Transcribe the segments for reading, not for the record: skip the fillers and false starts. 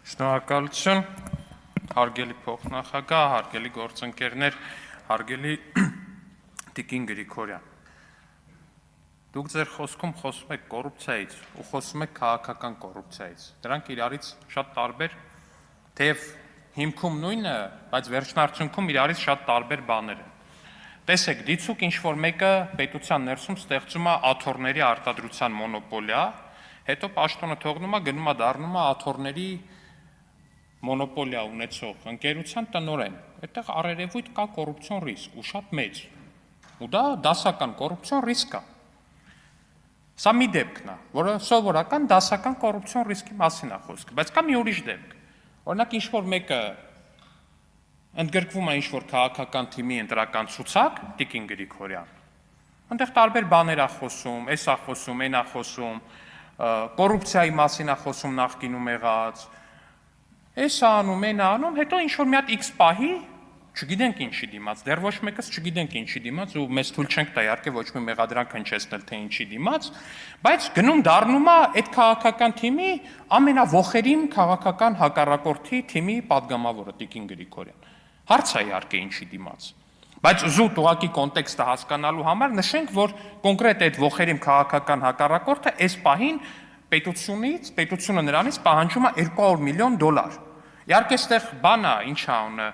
Շնորհակալություն, հարգելի փոխնախագահ, հարգելի գործընկերներ, հարգելի Տիկին Գրիգորյան։ Դուք ձեր խոսքում խոսում եք կոռուպցիայից ու խոսում եք քաղաքական կոռուպցիայից։ Դրանք իրարից շատ տարբեր, թեև հիմքում նույնը, բայց վերջնարդյունքում իրարից շատ տարբեր բաներ են։ Տեսեք, դիցուք ինչ-որ մեկը պետության ներսում ստեղծում է աթոռների արտադրության մոնոպոլիա, հետո պաշտոնը թողնում է, գնում է դառնում է աթոռների մոնոպոլիա ունեցող ընկերության տնօրեն, այդտեղ առերևույթ կա կոռուպցիոն ռիսկ ու շատ մեծ, ու դա դասական կոռուպցիոն ռիսկ է։ Սա մի դեպքն է, որը սովորական դասական կոռուպցիոն ռիսկի մասին է խոսքը, բայց կա մի ուրիշ դեպք։ Օրինակ ինչ-որ մեկը ընդգրկվում է ինչ-որ քաղաքական թիմի ընտրական ցուցակ, Տիկին Գրիգորյան, այնտեղ տարբեր բաներ է խոսում, էս է խոսում, այն է խոսում, կոռուպցիայի մասին է խոսում նախկինում եղած, էս անում, այն անում, հետո ինչ-որ մի հատ X պահի, չգիտենք ինչի դիմաց, դեռ ոչ մեկս չգիտենք ինչի դիմաց ու մեզ թույլ չենք տա իհարկե ոչ մի մեղադրանք հնչեցնել թե ինչի դիմաց, բայց գնում դառնում է այդ քաղաքական թիմի ամենավոխերիմ քաղաքական հակառակորդի թիմի падգամավորը Տիկին Գրիգորյան։ Հարց է իհարկե ինչի դիմաց։ Բայց զուտ ուղղակի կոնտեքստը հասկանալու համար նշենք, որ կոնկրետ այդ ողերիմ քաղաքական հակառակորդը այս պահին պետությունը նրանից պահանջում է $200 միլիոն։ Իհարկե այստեղ բան է, ինչ է անունը,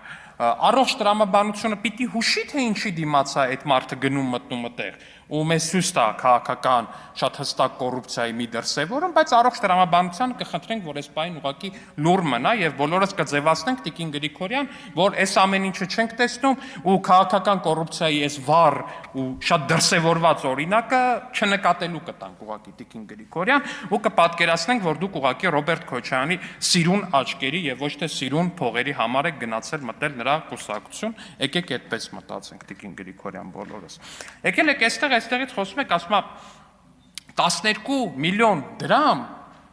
առողջ տրամաբանությունը պիտի հուշի, թե ինչի դիմաց է այդ մարդը գնում մտնում այդտեղ, ու մեզ ցույց տա քաղաքական շատ հստակ կոռուպցիայի մի դրսևորում, բայց առողջ տրամաբանությանը կխնդրենք, որ այս պահին ուղղակի լուր մնա եւ բոլորս կձևացնենք Տիկին Գրիգորյան, որ այս ամեն ինչը չենք տեսնում ու քաղաքական կոռուպցիայի այս վառ ու շատ դրսևորված օրինակը չնկատելու կտանք ուղղակի Տիկին Գրիգորյան ու կպատկերացնենք, որ դուք ուղղակի Ռոբերտ Քոչարյանի սիրուն աչքերի եւ ոչ թե սիրուն փողերի համար եք գնացել մտել նրա կուսակցություն, եկեք այդպես մտածենք Տիկին Գրիգորյան բոլորս։ Եկել եք այստեղից խոսում եք, ասում եք 12 միլիոն դրամ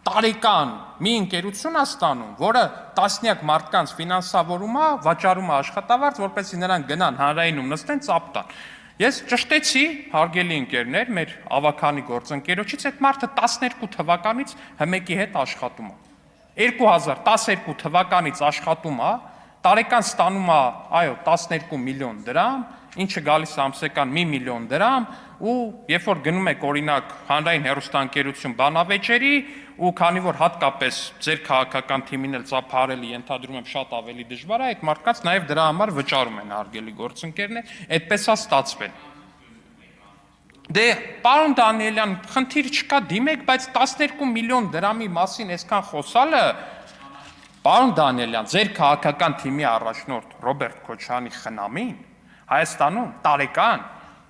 տարեկան մի ընկերություն է ստանում, որը տասնյակ մարդկանց ֆինանսավորում է, վաճառում է աշխատավարձ, որպեսզի նրանք գնան հանրայինում նստեն, ծափ տան։ Ես ճշտեցի, հարգելի ընկերներ, մեր ավագանի գործընկերոջից, այդ մարդը 12 թվականից ՀՄԷԿ-ի հետ աշխատում է։ 2012 թվականից աշխատում է, տարեկան ստանում է, այո, 12 միլիոն դրամ, ինչը գալիս է ամսական 1 միլիոն դրամ, ու երբ որ գնում եք օրինակ հանրային հեռուստաընկերություն բանավեճերի, ու քանի որ հատկապես ձեր քաղաքական թիմին էլ ծափարել ենթադրում եմ շատ ավելի դժվար է, այդ մարդկանց նաև դրա համար վճարում են հարգելի գործընկերներ, այդպես է ստացվել։ Դե, պարոն Դանիելյան, խնդիր չկա, դիմեք, բայց 12 միլիոն դրամի մասին այսքան խոսալը, պարոն Դանիելյան, ձեր քաղաքական թիմի առաջնորդ Ռոբերտ Քոչարյանի խնամին Հայաստանում տարեկան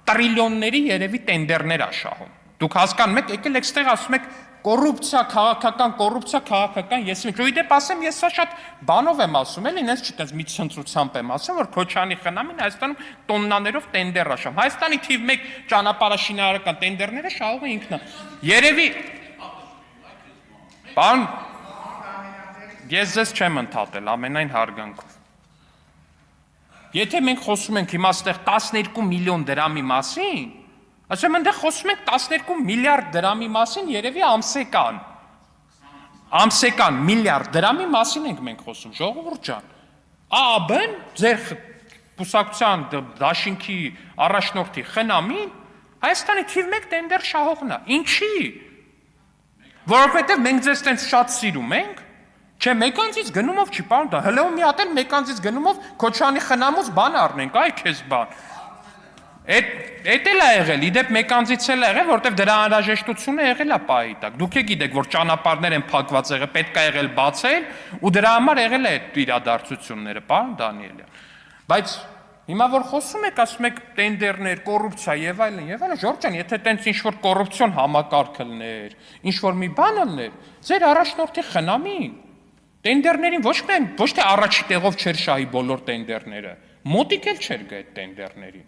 տրիլիոնների երևի տենդերներ է շահում։ Դուք հասկանում եք, եկել եք ստեղ ասում եք կոռուպցիա, քաղաքական, ես դեպ ասեմ, ես սա շատ բանով եմ ասում, էլի, ինձ չտենց մի ցնծությամբ եմ ասում, որ Քոչարյանի խնամին Հայաստանում տոննաներով տենդեր է շահում։ Հայաստանի թիվ 1 ճանապարհաշինարարական տենդերները շահում է ինքն է։ Երևի Պարոն, ես ձեզ չեմ ընդհատել ամենայն հարգանքով։ Եթե մենք խոսում ենք հիմա այստեղ 12 միլիոն դրամի մասին, ասեմ այնտեղ խոսում ենք 12 միլիարդ դրամի մասին, երևի ամսական միլիարդ դրամի մասին ենք մենք խոսում, ժողովուրդ ջան։ ԱԱԲ-ն ձեր կուսակցության դաշինքի առաջնորդի խնամին Հայաստանի թիվ 1 տենդեր շահողն է։ Ինչի՞։ Որովհետև մենք ձեզ տենց շատ սիրում ենք։ Չէ, մեկանցից գնումով չի, պարոն, դա հլո մի հատ էլ մեկանցից գնումով Քոչարյանի խնամուց բան առնենք, այ քեզ բան։ Էդ էլ է եղել, իդեպ մեկանցից էլ է եղել, որովհետև դրա անհրաժեշտությունը եղել է պահի տակ։ Դուք եք գիտեք, որ ճանապարհներ են փակված եղել, պետք է եղել բացել, ու դրա համար եղել է այդ իրադարձությունները, պարոն Դանիելյան։ Բայց հիմա որ խոսում եք, ասում եք տենդերներ, կոռուպցիա եւ այլն, Ժորժ ջան, եթե տենց ինչ-որ կոռուպցիոն համակարգ լներ, ինչ-որ մի բան լներ, ձեր առաջնորդի խնամին տենդերներին ոչ թե առաջի տեղով չէր շահի բոլոր տենդերները, մոտիկ էլ չէր գա այդ տենդերներին։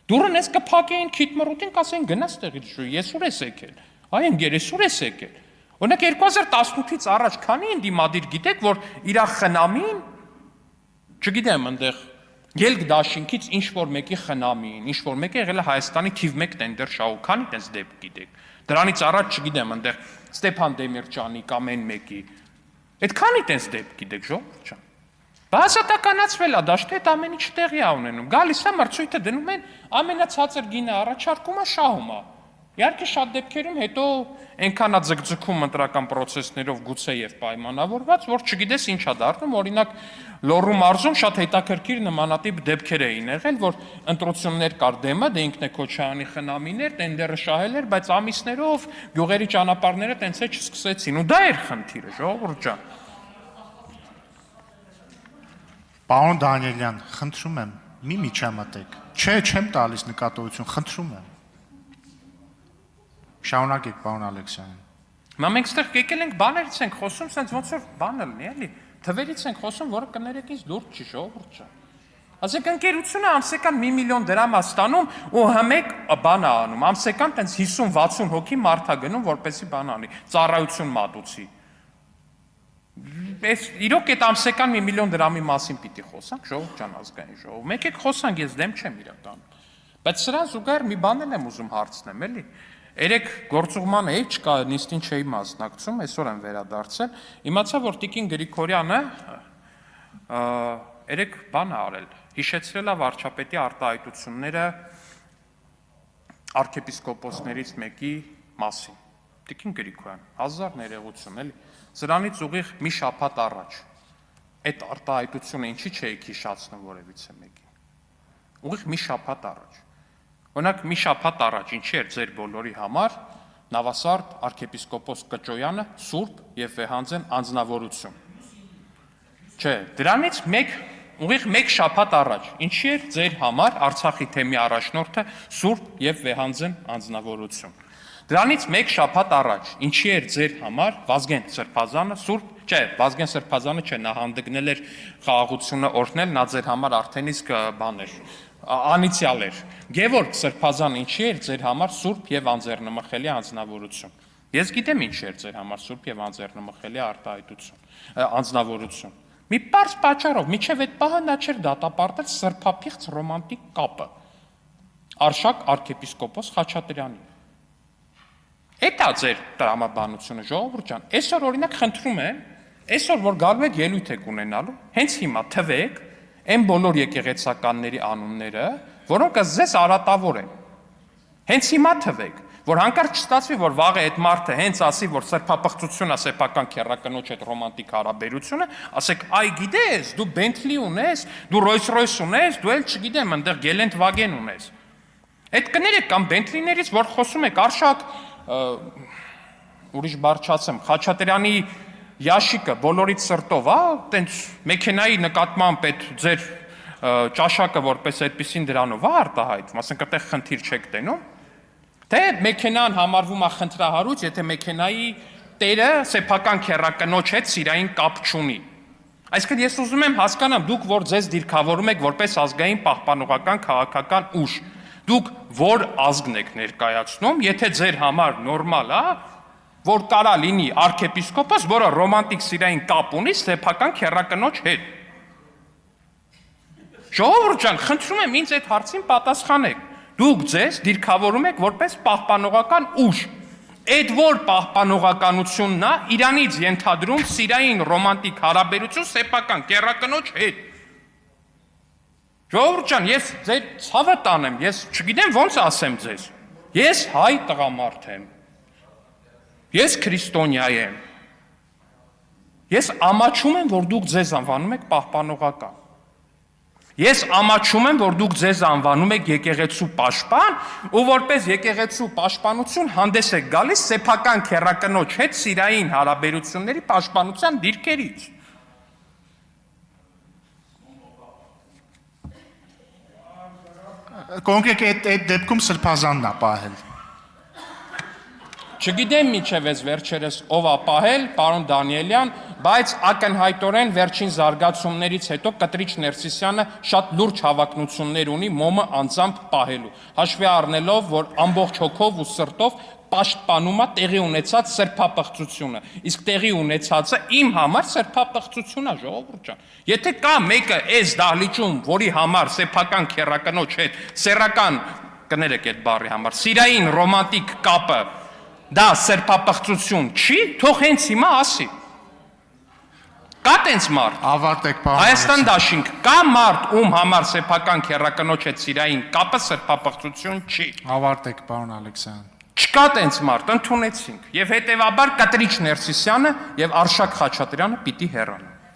Դուրն ես կփակեին քիթմռուտին, կասեին գնա ստեղից, ես ուր ես եկել, այ ընկեր, ես ուր ես եկել։ Օրինակ 2018-ից առաջ քանի ընդդիմադիր գիտեք, որ իր խնամին, չգիտեմ, այնտեղ ելք դաշինքից ինչ-որ մեկի խնամին, ինչ-որ մեկը եղել է Հայաստանի թիվ 1 տենդեր շահու, քանի տենց դեպք գիտեք։ Դրանից առաջ չգիտեմ, այնտեղ Ստեփան Դեմիրճյանի կամ այն մեկի Այդքանի տես դեպք գիտեք ժողովուրդ ջան։ Բացատականացվել է դաշտը այդ ամեն ինչ տեղի է ունենում։ Գալիս է մրցույթը դնում են ամենացածր գինը առաջարկում է շահում է։ Իհարկե շատ դեպքերում հետո այնքանա ձգձգում ընտրական process-ներով գուցե եւ պայմանավորված, որ չգիտես ինչա դառնում, օրինակ Լոռու մարզում շատ հետաքրքիր նմանատիպ դեպքեր էին եղել, որ ընտրություններ կար դեմը, դե ինքն է Քոչարյանի խնամիներ, տենդերը շահել էր, բայց ամիսներով գյուղերի ճանապարհները տենց է չսկսեցին, ու դա էր խնդիրը, ժողովուրդ ջան։ Պարոն Դանիելյան, խնդրում եմ, մի միջամտեք։ Չէ, չեմ տալիս նկատողություն, խնդրում եմ։ Շարունակեք, պարոն Ալեքսանյան։ Հիմա մենք ստեղ եկել ենք բաներից ենք խոսում, sense ոնց որ բանը լինի, էլի։ Թվերից ենք խոսում, որը կներեք ինձ լուրջ չի, ժողովուրդ ջան։ Ասեք ընկերությունը ամսական 1 միլիոն դրամ է ստանում ու հմեկ բան է անում, ամսական տենց 50-60 հոգի մարդ է գնում, որպեսի բան անի, ծառայություն մատուցի։ Այս իրոք այդ ամսական 1 միլիոն դրամի մասին պիտի խոսանք, ժողովուրդ ջան, ազգային ժողով։ Մեկ եք խոսանք, ես դեմ չեմ իրականում։ Բայց սրան զուգահեռ մի բան եմ ուզում հարցնեմ, էլի։ Երեք գործուղմանը էի չկա, նիստին չէի մասնակցում, այսօր եմ վերադարձել։ Իմացա, որ Տիկին Գրիգորյանը երեք բան է արել, հիշեցրել է վարչապետի արտահայտությունները arczepiskoposներից մեկի մասին։ Տիկին Գրիգորյան, 1000 ներողություն, էլի։ Սրանից ուղիղ մի շաբաթ առաջ այդ արտահայտությունը ինչի չէի հիշացնում որևիցե մեկին։ Ուղիղ մի շաբաթ առաջ։ Օրինակ մի շաբաթ առաջ ինչի էր ձեր բոլորի համար Նավասարդ arczepiskopos Կճոյանը սուրբ եւ վեհանձն անձնավորություն։ Չէ, դրանից ուղիղ մեկ շաբաթ առաջ ինչի էր ձեր համար Արցախի թեմի առաջնորդը սուրբ եւ վեհանձն անձնավորություն։ Դրանից մեկ շաբաթ առաջ ինչի էր ձեր համար Վազգեն Սրբազանը սուրբ, չէ, Վազգեն Սրբազանը չէ, նա հանդգնել էր խաղաղությունը օրհնել, նա ձեր համար արդեն իսկ բան էր անիցիալ էր։ Գևորգ Սրբազան ինչի էր ձեր համար սուրբ եւ անձեռնմխելի անձնավորություն։ Ես գիտեմ ինչ էր ձեր համար սուրբ եւ անձեռնմխելի արտահայտություն, անձնավորություն։ Մի պարզ պատճառով, միջև այդ պահը նա չէր դատապարտել սրբափիղծ ռոմանտիկ կապը Արշակ arczepiskopos Խաչատրյանի։ Էտա ձեր տրամաբանությունը, ժողովուրդ ջան։ Այսօր օրինակ խնդրում եմ, այսօր որ գալու եք ելույթ եք ունենալու, հենց հիմա թվեք այն բոլոր եկեղեցականների անունները, որոնք ձեզ արատավոր են։ Հենց հիմա թվեք, որ հանկարծ չստացվի, որ վաղը այդ մարդը հենց ասի, որ սրբապղծությունն է սեփական քերականոջ այդ ռոմանտիկ հարաբերությունը, ասեք, այ գիտես, դու Bentley ունես, դու Rolls-Royce ունես, դու էլ չգիտեմ, այնտեղ Geländewagen ունես։ Այդ կներեք կամ Bentley-ներից, որ խոսում եք, Արշակ ուրիշ բառ չասեմ, Խաչատրյանի Ящիկը բոլորից սրտով, տենց մեքենայի նկատմամբ այդ ձեր ճաշակը որպես այդպեսին դրանով արտահայտվում, ասենք այդտեղ խնդիր չեք տենում, թե մեքենան համարվում է խնդրահարույց, եթե մեքենայի տերը սեփական քերակնոջ հետ սիրային կապ չունի։ Այսինքն ես ուզում եմ հասկանամ, դուք որ ձեզ դիրքավորում եք որպես ազգային պահպանողական քաղաքական ուժ, դուք որ ազգն եք ներկայացնում, եթե ձեր համար նորմալ է, որ կարա լինի arczepiskopos, որը ռոմանտիկ սիրային կապ ունի սեփական քերակնոջ հետ։ Ժողովուրդ ջան, խնդրում եմ ինձ այդ հարցին պատասխանեք։ Դուք ձեզ դիրքավորում եք որպես պահպանողական ուժ։ Այդ որ պահպանողականությունն է, իրանից ենթադրում սիրային ռոմանտիկ հարաբերություն սեփական քերակնոջ հետ։ Ժողովուրդ ջան, ես ձեր ցավը տանեմ, ես չգիտեմ ոնց ասեմ ձեզ։ Ես հայ տղամարդ եմ։ Ես քրիստոնյա եմ։ Ես ամաչում եմ, որ դուք ձեզ անվանում եք պահպանողական։ Ես ամաչում եմ, որ դուք ձեզ անվանում եք եկեղեցու պաշտպան, ու որպես եկեղեցու պաշտպանություն հանդես եք գալիս սեփական քերակնոջ հետ սիրային հարաբերությունների պաշտպանության դիրքերից։ Կոնկրետ այդ դեպքում Սրբազանն է պահել։ Չգիտեմ միջև ես վերջերս ով է պահել, պարոն Դանիելյան, բայց ակնհայտորեն վերջին զարգացումներից հետո Կտրիչ Ներսիսյանը շատ լուրջ հավակնություններ ունի մոմը անձամբ պահելու, հաշվի առնելով, որ ամբողջ հոգով ու սրտով պաշտպանում է տեղի ունեցած սրբապղծությունը, իսկ տեղի ունեցածը իմ համար սրբապղծություն է, ժողովուրդ ջան։ Եթե կա մեկը այս դահլիճում, որի համար սեփական քերակնոջ հետ սեռական կներեք այդ բառի համար, սիրային ռոմանտիկ կապը դա սրբապղծություն չի, թող հենց հիմա ասի։ Կա տենց մարդ։ Ավարտեք, պարոն Հայաստան դաշինք, կա մարդ, ում համար սեփական քերականոջ հետ սիրային կապը սրբապղծություն չի։ Ավարտեք, պարոն Ալեքսյան։ Չկա տենց մարդ, ընդունեցինք։ Եվ հետևաբար Կատրիչ Ներսիսյանը եւ Արշակ Խաչատրյանը պիտի հեռանան։